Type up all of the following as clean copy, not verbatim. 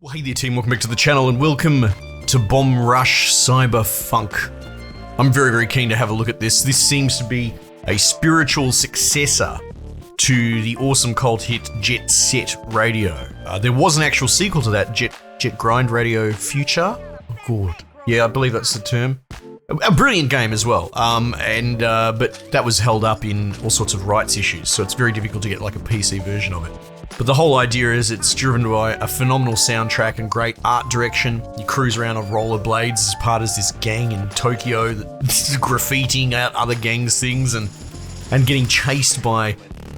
Well, hey there team, welcome back to the channel and welcome to Bomb Rush Cyberfunk. I'm very keen to have a look at this. This seems to be a spiritual successor to the awesome cult hit Jet Set Radio. There was an actual sequel to that, Jet Grind Radio Future. Oh god. Yeah, I believe that's the term. A brilliant game as well, but that was held up in all sorts of rights issues, so it's very difficult to get like a PC version of it. But the whole idea is it's driven by a phenomenal soundtrack and great art direction. You cruise around on rollerblades as part of this gang in Tokyo that's graffitiing out other gangs' things and getting chased by,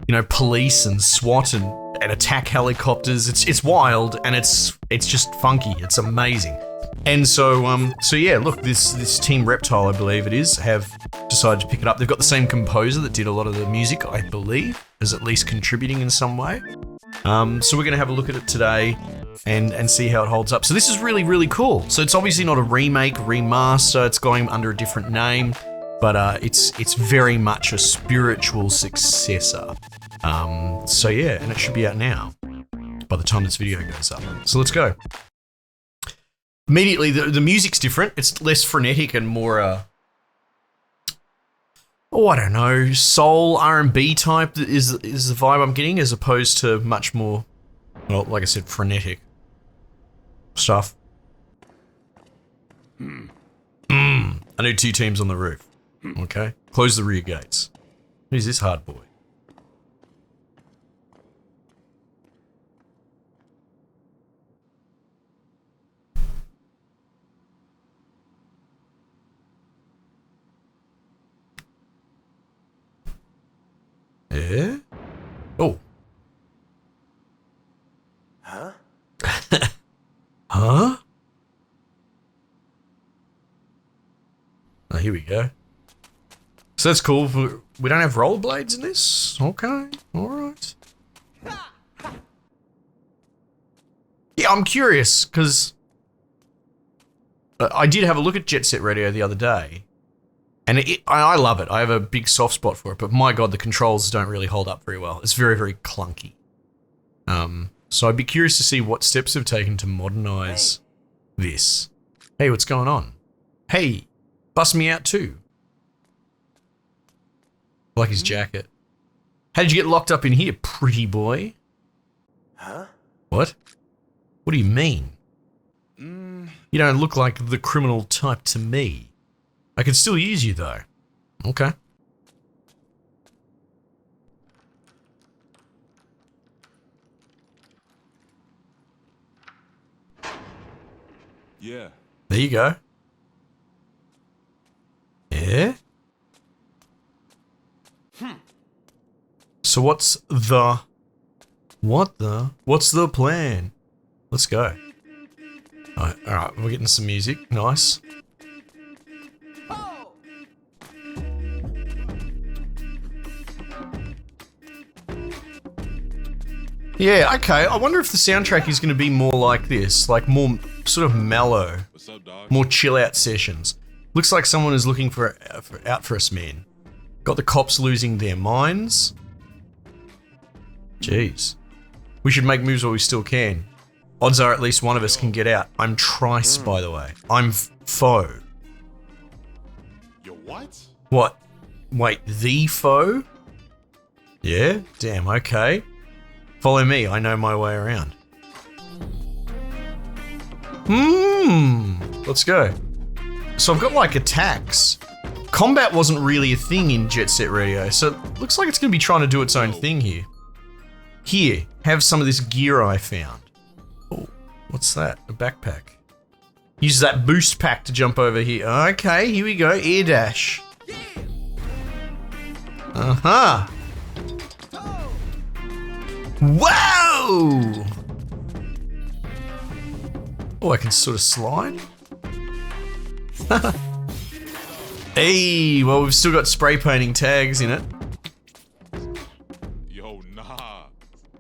you know, police and SWAT and attack helicopters. It's wild and it's just funky. It's amazing. And so yeah, look, this Team Reptile, I believe it is, have decided to pick it up. They've got the same composer that did a lot of the music, I believe, is at least contributing in some way. So we're going to have a look at it today and see how it holds up. So this is really cool. So it's obviously not a remake, remaster, it's going under a different name, but it's very much a spiritual successor. So yeah, and it should be out now by the time this video goes up. So let's go. Immediately, the music's different. It's less frenetic and more, I don't know, soul R&B type is the vibe I'm getting, as opposed to much more, well, like I said, frenetic stuff. I need 2 teams on the roof. Okay, close the rear gates. Who's this hard boy? Yeah? Oh. Huh? Huh? Oh, here we go. So that's cool. We don't have rollerblades in this? Okay, alright. Yeah, I'm curious, because I did have a look at Jet Set Radio the other day. And I love it. I have a big soft spot for it, but my god, the controls don't really hold up very well. It's very clunky. So I'd be curious to see what steps they've taken to modernize this. Hey, what's going on? Hey, bust me out too. I like his jacket. How did you get locked up in here, pretty boy? Huh? What? What do you mean? You don't look like the criminal type to me. I can still use you though. Okay. Yeah. There you go. Yeah? So what's the plan? Let's go. Alright, we're getting some music. Nice. Yeah, okay. I wonder if the soundtrack is going to be more like this, like more sort of mellow, What's up, dog? more chill out sessions. Looks like someone is looking for out for us, man. Got the cops losing their minds. Jeez. We should make moves while we still can. Odds are at least one of us can get out. I'm Trice, by the way. I'm foe. Yo, what? What? Wait, the foe? Yeah? Damn, okay. Follow me, I know my way around. Let's go. So I've got like attacks. Combat wasn't really a thing in Jet Set Radio, so it looks like it's gonna be trying to do its own thing here. Here, have some of this gear I found. Oh, what's that? A backpack. Use that boost pack to jump over here. Okay, here we go, air dash. Uh-huh. Whoa! Oh, I can sort of slide. Hey, well, we've still got spray painting tags in it. Yo, nah.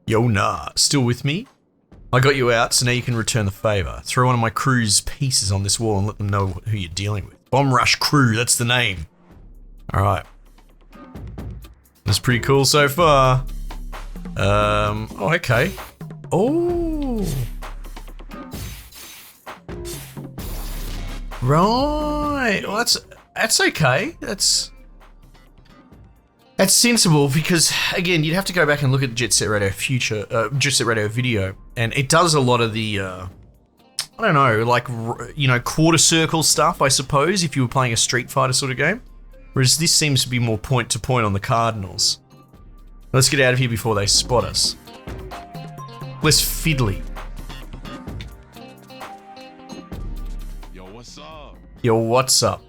Yo, nah. Still with me? I got you out, so now you can return the favor. Throw one of my crew's pieces on this wall and let them know who you're dealing with. Bomb Rush Crew, that's the name. Alright. That's pretty cool so far. Oh, okay. Oh. Right. Well, that's okay. That's sensible because, again, you'd have to go back and look at Jet Set Radio Jet Set Radio video, and it does a lot of the, I don't know, like, quarter circle stuff, I suppose, if you were playing a Street Fighter sort of game. Whereas this seems to be more point to point on the cardinals. Let's get out of here before they spot us. Less fiddly. Yo, what's up? Yo, what's up?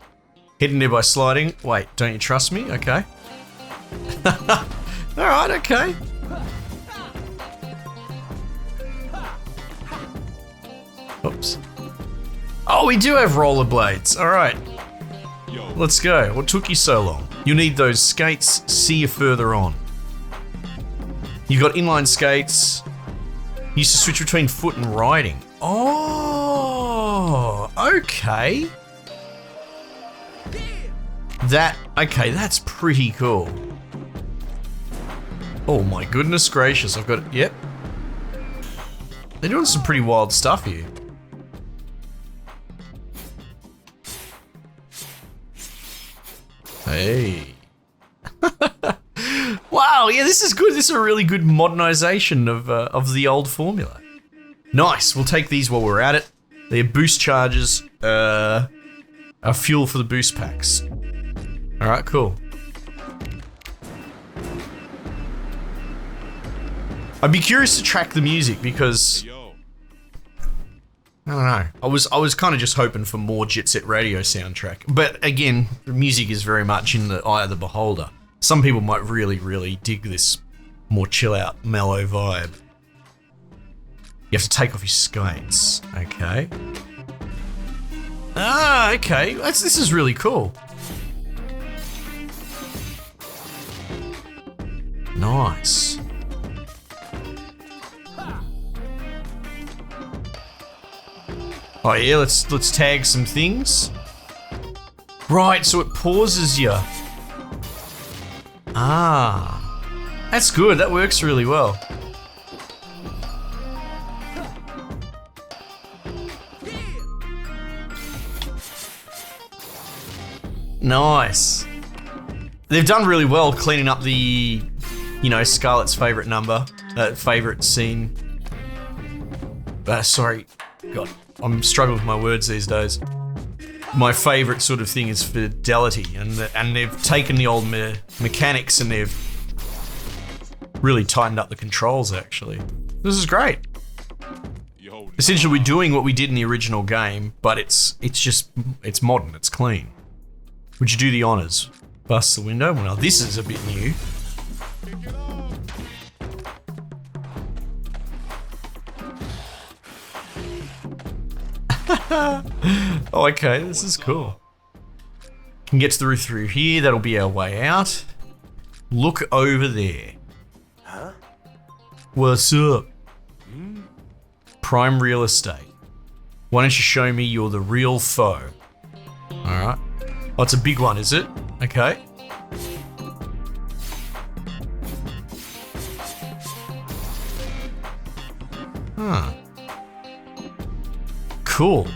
Heading there by sliding. Wait, don't you trust me? Okay. Alright, okay. Oops. Oh, we do have rollerblades. Alright. Yo, Let's go. What took you so long? You need those skates. See you further on. You've got inline skates. You used to switch between foot and riding. Oh, okay. Okay, that's pretty cool. Oh my goodness gracious, I've got it. Yep. They're doing some pretty wild stuff here. Hey. Wow, yeah, this is good. This is a really good modernization of the old formula. Nice, we'll take these while we're at it. They're boost charges, are fuel for the boost packs. Alright, cool. I'd be curious to track the music because yo. I don't know. I was kind of just hoping for more Jet Set Radio soundtrack. But again, the music is very much in the eye of the beholder. Some people might really, really dig this more chill out, mellow vibe. You have to take off your skates. Okay. Ah, okay. This is really cool. Nice. Oh yeah, let's tag some things. Right, so it pauses you. Ah, that's good. That works really well. Nice. They've done really well cleaning up the, Scarlett's favorite number, favorite scene. Sorry, God, I'm struggling with my words these days. My favorite sort of thing is fidelity, and they've taken the old mechanics and they've really tightened up the controls. Actually, this is great. Yo, Essentially, we're doing what we did in the original game, but it's modern, it's clean. Would you do the honors? Bust the window? Well, this is a bit new. pick it up. Oh, okay, this is cool. Can get to the roof through here, that'll be our way out. Look over there. Huh? What's up? Prime real estate. Why don't you show me you're the real foe? Alright. Oh, it's a big one, is it? Okay. Huh. Cool.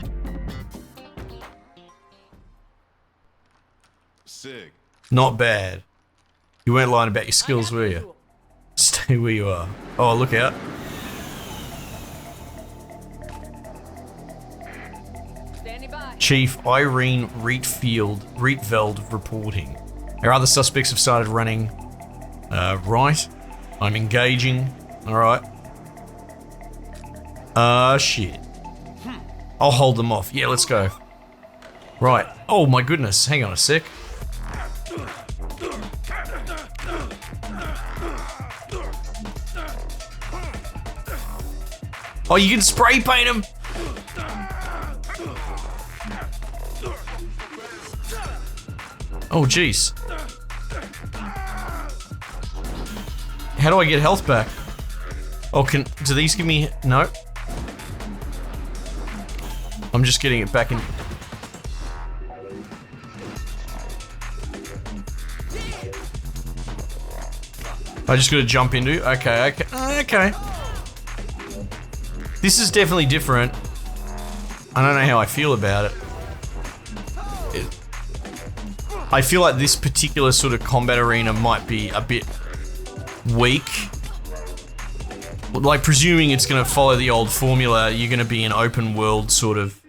Sick. Not bad. You weren't lying about your skills, were you? Stay where you are. Oh, look out. Standing by. Chief Irene Rietveld reporting. Our other suspects have started running. Right. I'm engaging. Alright. Shit. I'll hold them off. Yeah, let's go. Right. Oh my goodness. Hang on a sec. Oh, you can spray paint them. Oh, jeez. How do I get health back? Oh, do these give me... No. I'm just getting it back in... I just gotta jump into... Okay. Okay. This is definitely different. I don't know how I feel about it. I feel like this particular sort of combat arena might be a bit weak. Like, presuming it's going to follow the old formula, you're going to be in open world sort of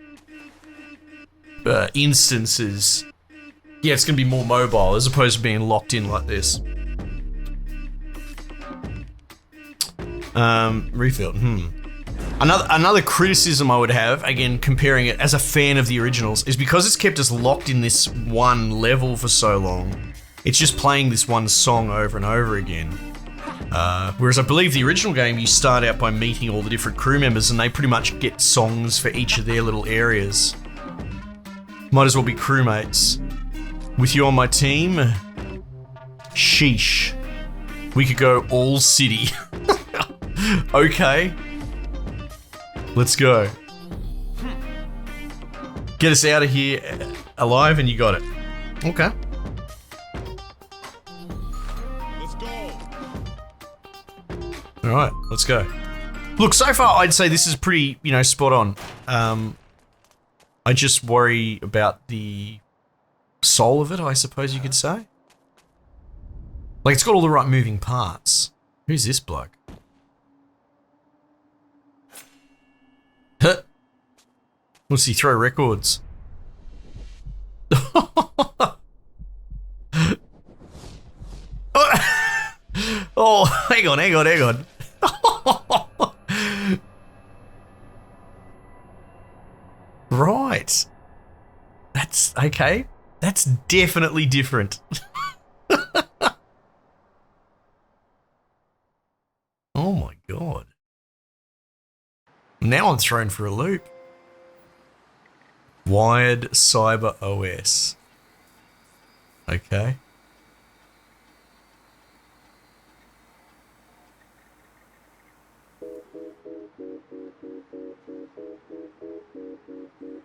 instances. Yeah, it's going to be more mobile as opposed to being locked in like this. Refilled. Another criticism I would have, again, comparing it as a fan of the originals, is because it's kept us locked in this one level for so long, it's just playing this one song over and over again. Whereas I believe the original game, you start out by meeting all the different crew members and they pretty much get songs for each of their little areas. Might as well be crewmates. With you on my team? Sheesh. We could go all city. Okay. Let's go. Get us out of here alive and you got it. Okay. Let's go. Alright, let's go. Look, so far I'd say this is pretty, spot on. I just worry about the soul of it, I suppose you could say. Like, it's got all the right moving parts. Who's this bloke? Huh. What's he throw records? Oh, hang on. Right. That's okay. That's definitely different. Oh my god. Now I'm thrown for a loop. Wired Cyber OS. Okay.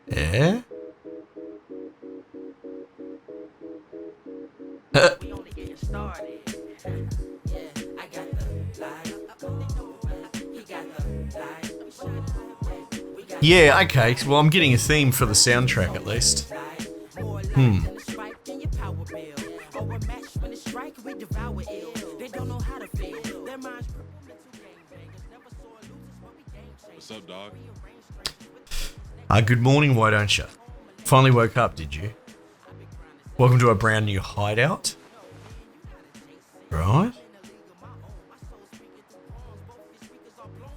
Yeah. We only getting started. Yeah, I got the light. He got the light. Yeah, okay. Well, I'm getting a theme for the soundtrack at least. What's up, dog? Good morning, why don't you? Finally woke up, did you? Welcome to a brand new hideout. Right.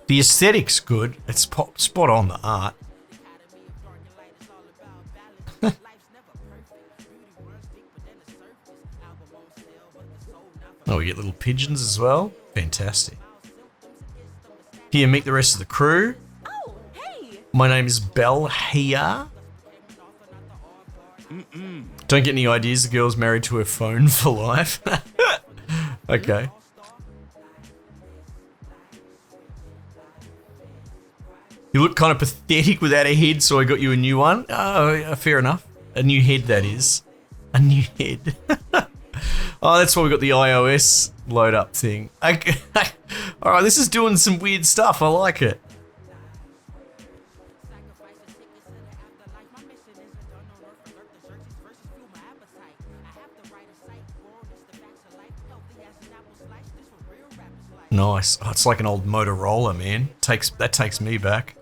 The aesthetic's good. It's spot on, the art. Oh, we get little pigeons as well. Fantastic. Here, meet the rest of the crew. Oh, hey! My name is Belle here. Don't get any ideas, the girl's married to her phone for life. Okay. You look kind of pathetic without a head, so I got you a new one. Oh, fair enough. A new head, that is. A new head. Oh, that's why we got the iOS load up thing. Okay. Alright, this is doing some weird stuff. I like it. Nice. Oh, it's like an old Motorola, man. That takes me back.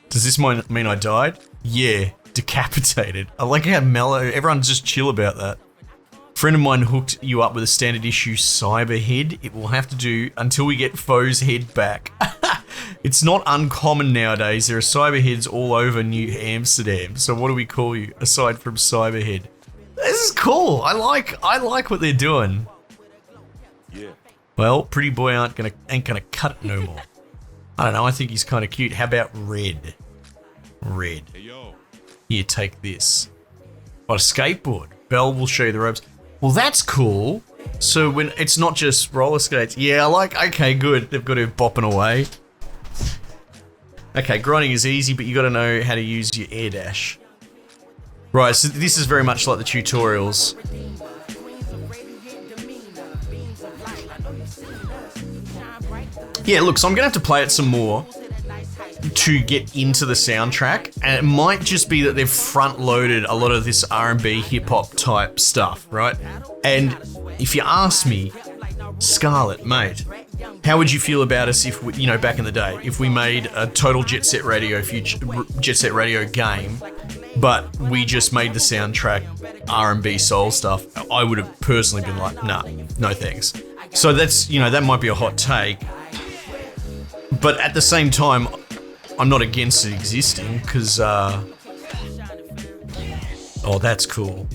Does this mean I died? Yeah, decapitated. I like how mellow. Everyone's just chill about that. Friend of mine hooked you up with a standard issue cyber head. It will have to do until we get Foe's head back. It's not uncommon nowadays. There are cyber heads all over New Amsterdam. So what do we call you aside from cyber head? This is cool. I like what they're doing. Yeah. Well, pretty boy ain't gonna cut it no more. I don't know. I think he's kind of cute. How about red? Red. Hey, yo. Here, take this. What, a skateboard? Belle will show you the ropes. Well, that's cool. So when it's not just roller skates. Yeah, I like. Okay, good. They've got her bopping away. Okay, grinding is easy, but you got to know how to use your air dash. Right. So this is very much like the tutorials. Yeah, look, so I'm going to have to play it some more. to get into the soundtrack, and it might just be that they've front-loaded a lot of this R&B hip-hop type stuff, right? And if you ask me, Scarlett, mate, how would you feel about us if we, you know, back in the day, if we made a total Jet Set Radio game, but we just made the soundtrack R&B soul stuff? I would have personally been like, nah, no thanks. So that's, you know, that might be a hot take, but at the same time, I'm not against it existing because, oh, that's cool.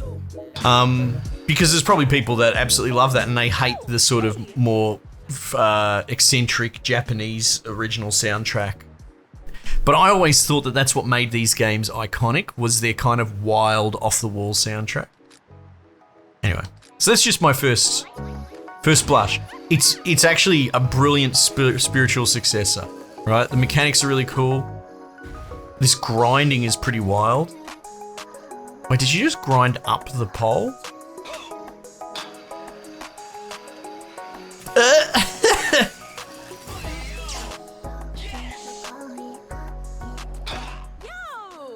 Because there's probably people that absolutely love that and they hate the sort of more eccentric Japanese original soundtrack. But I always thought that that's what made these games iconic, was their kind of wild, off-the-wall soundtrack. Anyway, so that's just my first blush. It's actually a brilliant spiritual successor, right? The mechanics are really cool. This grinding is pretty wild. Wait, did you just grind up the pole?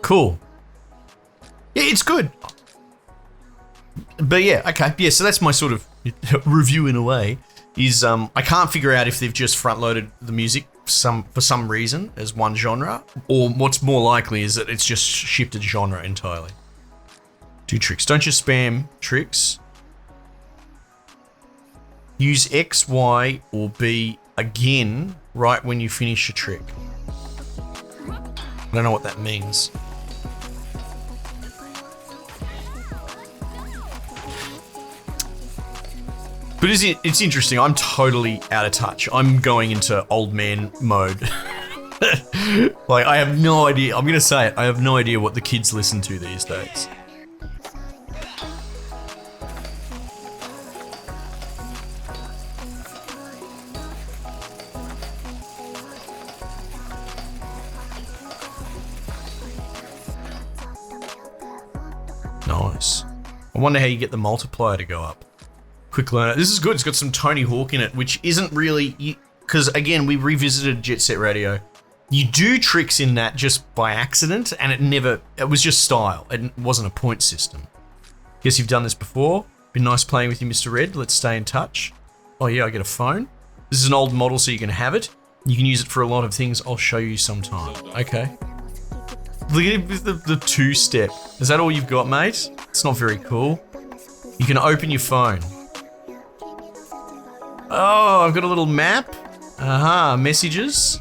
Cool. Yeah, it's good. But yeah, okay. Yeah, so that's my sort of review in a way. Is I can't figure out if they've just front-loaded the music for some reason as one genre, or what's more likely is that it's just shifted genre entirely. Do tricks. Don't just spam tricks. Use X, Y, or B again right when you finish a trick. I don't know what that means. But it's interesting. I'm totally out of touch. I'm going into old man mode. Like, I have no idea. I'm going to say it. I have no idea what the kids listen to these days. Nice. I wonder how you get the multiplier to go up. Quick learner. This is good. It's got some Tony Hawk in it, which isn't really... Because, again, we revisited Jet Set Radio. You do tricks in that just by accident, and it was just style. It wasn't a point system. Guess you've done this before. Been nice playing with you, Mr. Red. Let's stay in touch. Oh, yeah, I get a phone. This is an old model, so you can have it. You can use it for a lot of things. I'll show you sometime. Okay. Look at the two-step. Is that all you've got, mate? It's not very cool. You can open your phone. Oh, I've got a little map. Aha, messages.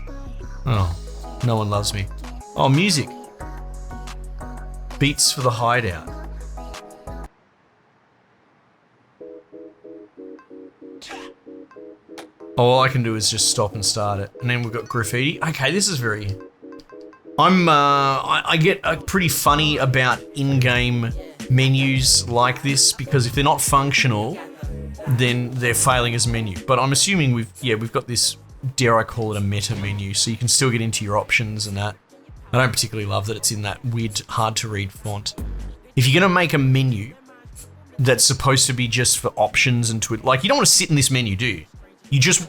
Oh, no one loves me. Oh, music. Beats for the hideout. All I can do is just stop and start it. And then we've got graffiti. Okay, this is very... I get pretty funny about in-game menus like this, because if they're not functional, then they're failing as a menu. But I'm assuming we've got this, dare I call it, a meta menu, so you can still get into your options and that. I don't particularly love that it's in that weird, hard to read font. If you're gonna make a menu that's supposed to be just for options and to, like, you don't want to sit in this menu, do you? You just...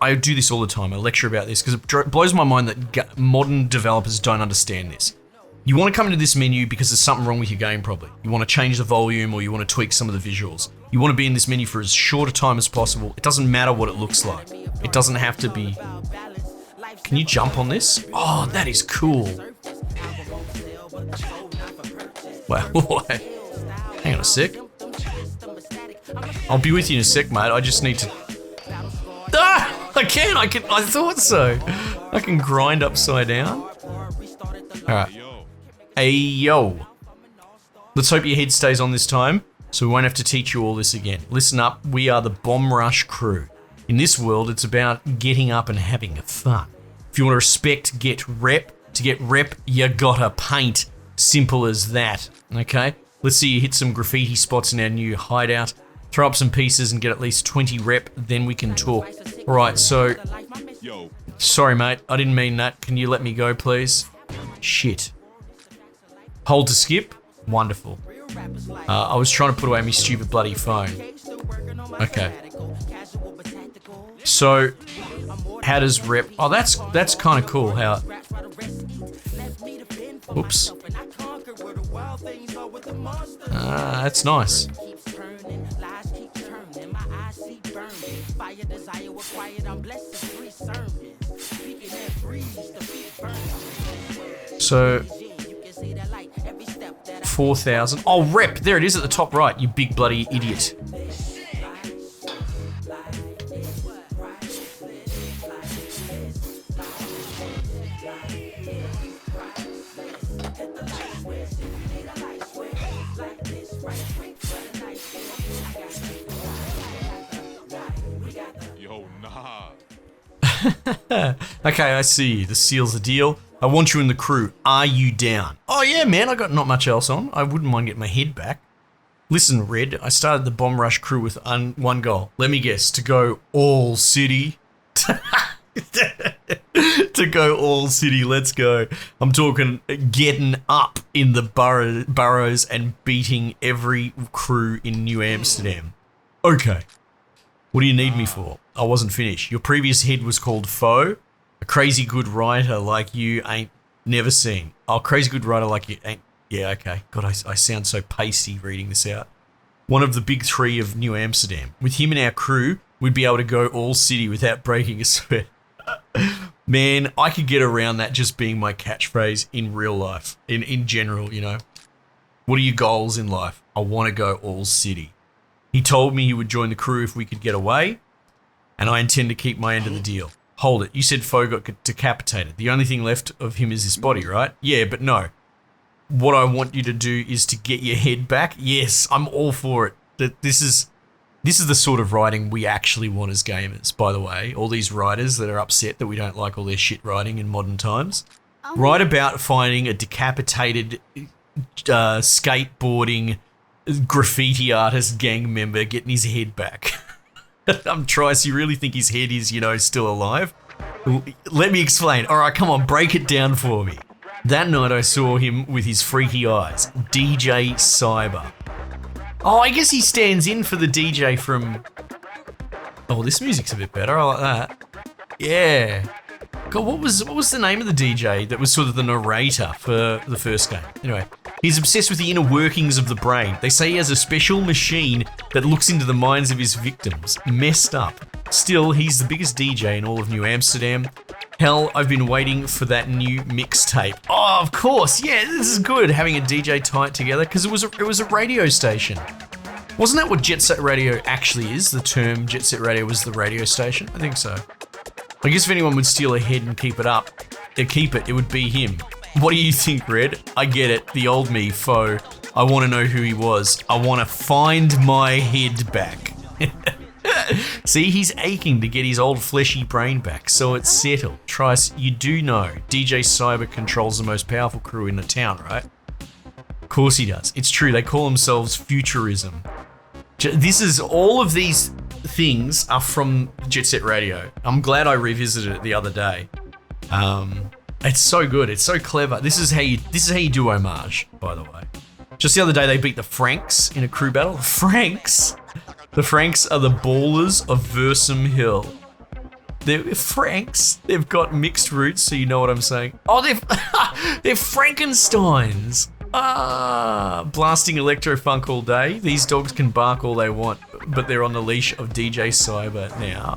I do this all the time. I lecture about this because it blows my mind that modern developers don't understand this. You want to come into this menu because there's something wrong with your game, probably. You want to change the volume, or you want to tweak some of the visuals. You want to be in this menu for as short a time as possible. It doesn't matter what it looks like. It doesn't have to be... Can you jump on this? Oh, that is cool. Wow. Hang on a sec. I'll be with you in a sec, mate. I just need to... Ah! I thought so. I can grind upside down. Alright. Hey, yo. Let's hope your head stays on this time, so we won't have to teach you all this again. Listen up, we are the Bomb Rush crew. In this world, it's about getting up and having fun. If you want to respect, get rep. To get rep, you gotta paint. Simple as that, okay? Let's see you hit some graffiti spots in our new hideout. Throw up some pieces and get at least 20 rep, then we can talk. Alright, so... Sorry, mate, I didn't mean that. Can you let me go, please? Shit. Hold to skip? Wonderful. I was trying to put away my stupid bloody phone. Okay. So, How does rep? Oh, that's kind of cool. How? Oops. Ah, that's nice. So 4,000. Oh, rep. There it is at the top right. You big bloody idiot. Yo, nah. Okay, I see you. The seal's the deal. I want you in the crew. Are you down? Oh yeah, man, I got not much else on. I wouldn't mind getting my head back. Listen, Red, I started the Bomb Rush crew with one goal. Let me guess, to go all city. To go all city, let's go. I'm talking getting up in the boroughs and beating every crew in New Amsterdam. Okay. What do you need me for? I wasn't finished. Your previous head was called Foe. A crazy good writer like you ain't never seen. Oh, crazy good writer like you ain't... Yeah, okay. God, I sound so pasty reading this out. One of the big three of New Amsterdam. With him and our crew, we'd be able to go all city without breaking a sweat. Man, I could get around that just being my catchphrase in real life. In general, you know. What are your goals in life? I want to go all city. He told me he would join the crew if we could get away, and I intend to keep my end of the deal. Hold it, you said Foe got decapitated. The only thing left of him is his body, right? Yeah, but no. What I want you to do is to get your head back. Yes, I'm all for it. This is the sort of writing we actually want as gamers, by the way. All these writers that are upset that we don't like all their shit writing in modern times. Write about finding a decapitated skateboarding graffiti artist gang member getting his head back. I'm Trice, you really think his head is, still alive? Let me explain. Alright, come on, break it down for me. That night I saw him with his freaky eyes. DJ Cyber. Oh, I guess he stands in for the DJ from... Oh, this music's a bit better, I like that. Yeah. God, what was the name of the DJ that was sort of the narrator for the first game? Anyway, he's obsessed with the inner workings of the brain. They say he has a special machine that looks into the minds of his victims. Messed up. Still, he's the biggest DJ in all of New Amsterdam. Hell, I've been waiting for that new mixtape. Oh, of course. Yeah, this is good, having a DJ tie it together, because it was a radio station. Wasn't that what Jet Set Radio actually is? The term Jet Set Radio was the radio station? I think so. I guess if anyone would steal a head and keep it would be him. What do you think, Red? I get it. The old me, Foe. I want to know who he was. I want to find my head back. See, he's aching to get his old fleshy brain back, so it's settled. Trice, you do know DJ Cyber controls the most powerful crew in the town, right? Of course he does. It's true, they call themselves Futurism. All of these things are from Jet Set Radio. I'm glad I revisited it the other day. It's so good, it's so clever. This is how you do homage, by the way. Just the other day they beat the Franks in a crew battle. The Franks are the ballers of Versum Hill. They're Franks. They've got mixed roots, so you know what I'm saying. Oh, they're Frankensteins. Blasting electro-funk all day. These dogs can bark all they want, but they're on the leash of DJ Cyber now.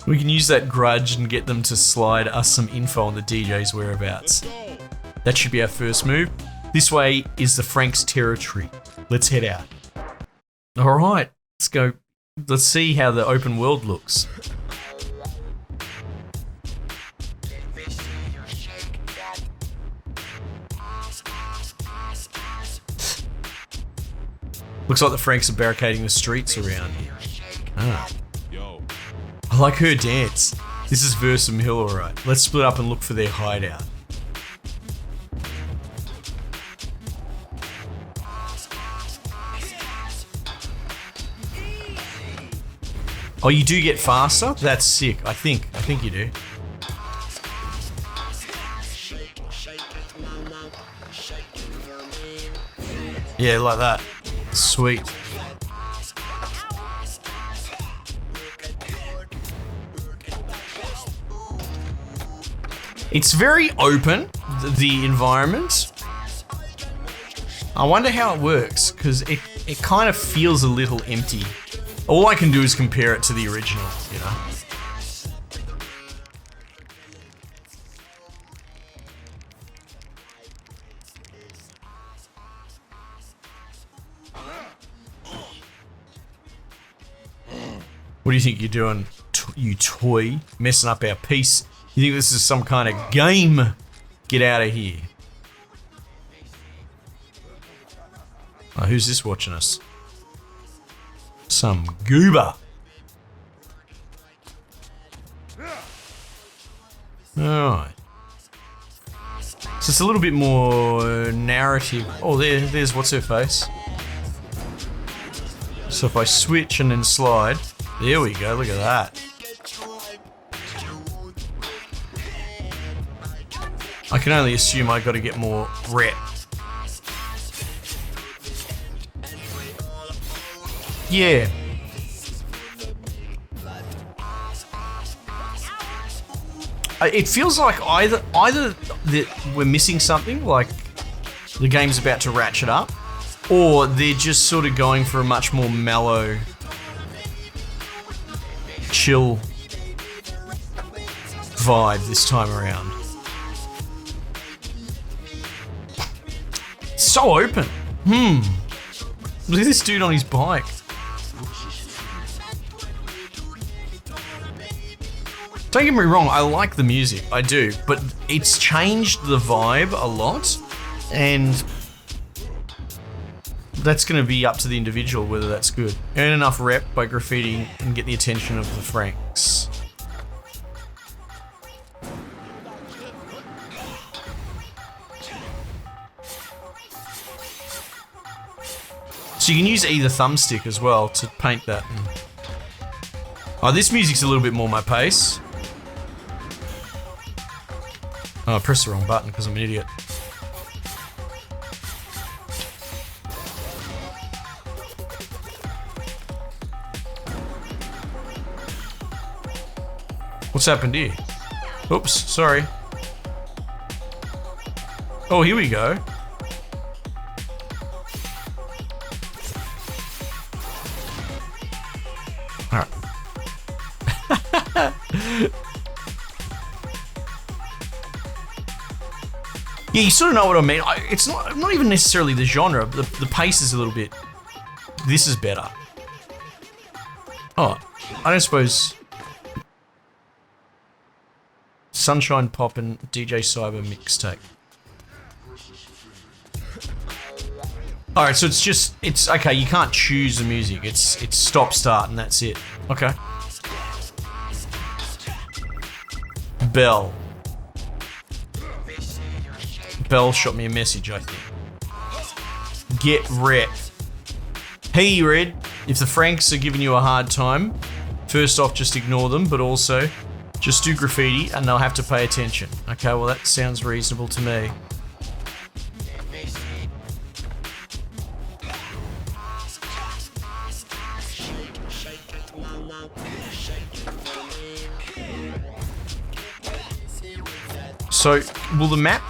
We can use that grudge and get them to slide us some info on the DJ's whereabouts. That should be our first move. This way is the Franks' territory. Let's head out. All right, let's go. Let's see how the open world looks. Looks like the Franks are barricading the streets around here. Ah. Yo. I like her dance. This is Versum Hill, alright. Let's split up and look for their hideout. Oh, you do get faster? That's sick. I think you do. Yeah, like that. Sweet. It's very open, the environment. I wonder how it works, because it kind of feels a little empty. All I can do is compare it to the original, you know? What do you think you're doing, you toy? Messing up our peace? You think this is some kind of game? Get out of here. Oh, who's this watching us? Some goober. Alright. So it's a little bit more narrative. Oh, there's what's her face. So if I switch and then slide, there we go, look at that. I can only assume I gotta get more rep. Yeah. It feels like either that we're missing something, like the game's about to ratchet up, or they're just sort of going for a much more mellow, chill vibe this time around. So open. Look at this dude on his bike. Don't get me wrong, I like the music, I do, but it's changed the vibe a lot, and that's going to be up to the individual whether that's good. Earn enough rep by graffitiing and get the attention of the Franks. So you can use either thumbstick as well to paint that. Oh, this music's a little bit more my pace. Oh, I pressed the wrong button because I'm an idiot. What's happened here? Oops, sorry. Oh, here we go. Alright. Yeah, you sort of know what I mean. It's not even necessarily the genre. The pace is a little bit. This is better. Oh, I don't suppose. Sunshine Pop and DJ Cyber mixtape. All right, so it's okay. You can't choose the music. It's stop, start, and that's it. Okay. Bell. Bell shot me a message, I think. Get rep. Hey, Red. If the Franks are giving you a hard time, first off, just ignore them, but also just do graffiti and they'll have to pay attention. Okay, well, that sounds reasonable to me. So, will the map...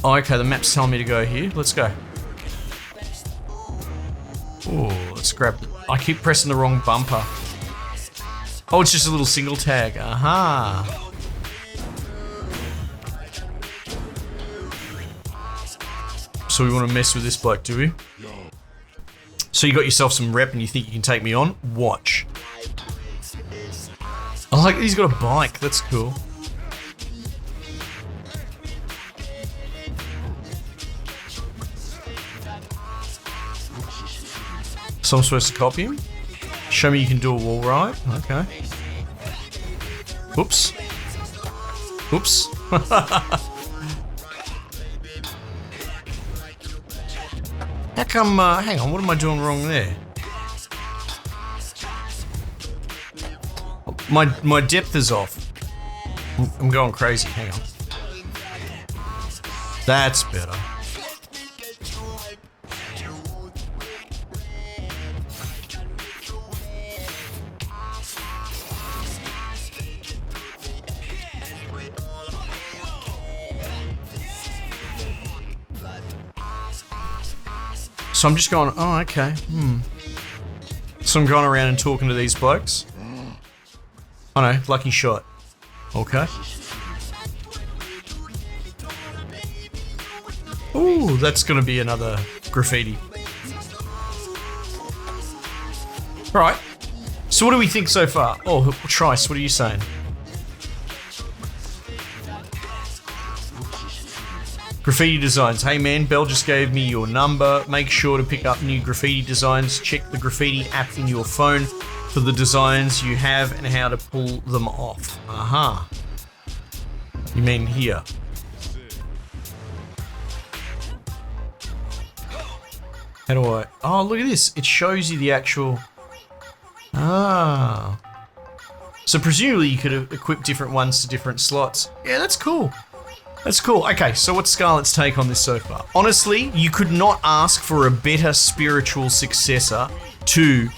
Oh, okay, the map's telling me to go here. Let's go. Oh, let's grab... I keep pressing the wrong bumper. Oh, it's just a little single tag. Aha. So we want to mess with this bloke, do we? So you got yourself some rep and you think you can take me on? Watch. I like he's got a bike. That's cool. So I'm supposed to copy him? Show me you can do a wall ride? Okay. Oops. Oops. How come, hang on, what am I doing wrong there? My depth is off. I'm going crazy, hang on. That's better. So I'm just going, oh, okay. So I'm going around and talking to these blokes. Oh no, lucky shot. Okay. Ooh, that's gonna be another graffiti. Alright. So what do we think so far? Oh, Trice, what are you saying? Graffiti designs. Hey man, Bell just gave me your number. Make sure to pick up new graffiti designs. Check the graffiti app in your phone for the designs you have and how to pull them off. Aha. You mean here? How do I... Oh, look at this. It shows you the actual... Ah. So presumably you could have equipped different ones to different slots. Yeah, that's cool. That's cool. Okay, so what's Scarlett's take on this so far? Honestly, you could not ask for a better spiritual successor to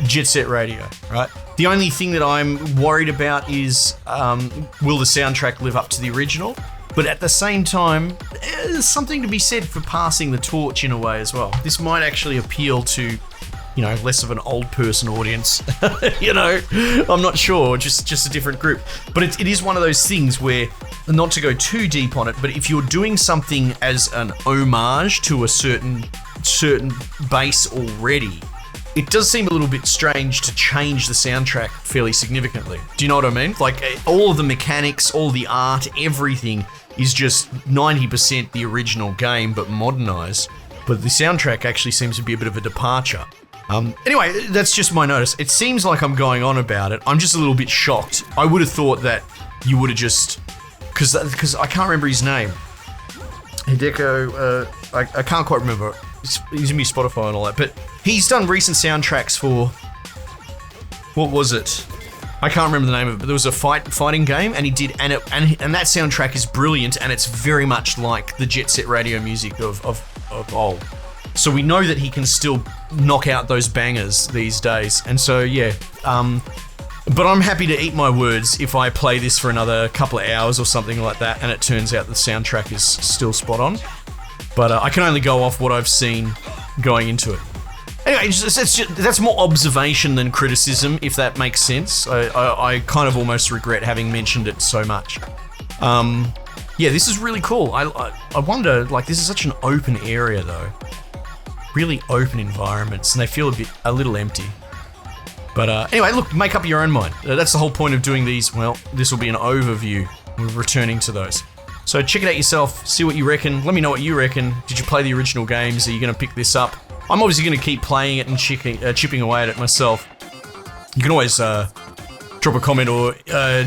Jet Set Radio, right? The only thing that I'm worried about is will the soundtrack live up to the original? But at the same time, there's something to be said for passing the torch in a way as well. This might actually appeal to, you know, less of an old person audience. You know, I'm not sure, just a different group. But it is one of those things where, not to go too deep on it, but if you're doing something as an homage to a certain base already, it does seem a little bit strange to change the soundtrack fairly significantly. Do you know what I mean? Like, all of the mechanics, all the art, everything is just 90% the original game, but modernized. But the soundtrack actually seems to be a bit of a departure. Anyway, that's just my notice. It seems like I'm going on about it. I'm just a little bit shocked. I would have thought that you would have just... Because I can't remember his name. Hideko, I can't quite remember. He's in my Spotify and all that, but he's done recent soundtracks for... What was it? I can't remember the name of it, but there was a fighting game, and he did, and that soundtrack is brilliant, and it's very much like the Jet Set Radio music of old. So we know that he can still knock out those bangers these days, and so yeah. But I'm happy to eat my words if I play this for another couple of hours or something like that, and it turns out the soundtrack is still spot on. But I can only go off what I've seen going into it. Anyway, that's more observation than criticism, if that makes sense. I kind of almost regret having mentioned it so much. Yeah, this is really cool. I wonder, like, this is such an open area though. Really open environments, and they feel a little empty. But anyway, look, make up your own mind. That's the whole point of doing these. Well, this will be an overview. We're returning to those. So check it out yourself, see what you reckon. Let me know what you reckon. Did you play the original games? Are you going to pick this up? I'm obviously going to keep playing it and chipping away at it myself. You can always drop a comment or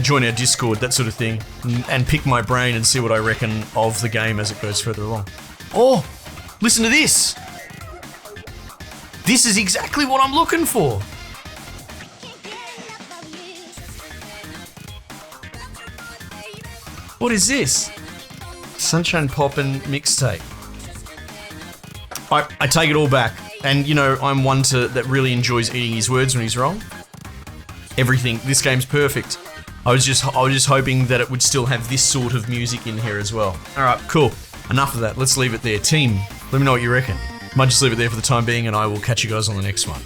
join our Discord, that sort of thing, and pick my brain and see what I reckon of the game as it goes further along. Oh, listen to this. This is exactly what I'm looking for. What is this? Sunshine Poppin' mixtape. I take it all back, and you know, I'm one that really enjoys eating his words when he's wrong. Everything, this game's perfect. I was just hoping that it would still have this sort of music in here as well. Alright, cool. Enough of that, let's leave it there. Team, let me know what you reckon. Might just leave it there for the time being, and I will catch you guys on the next one.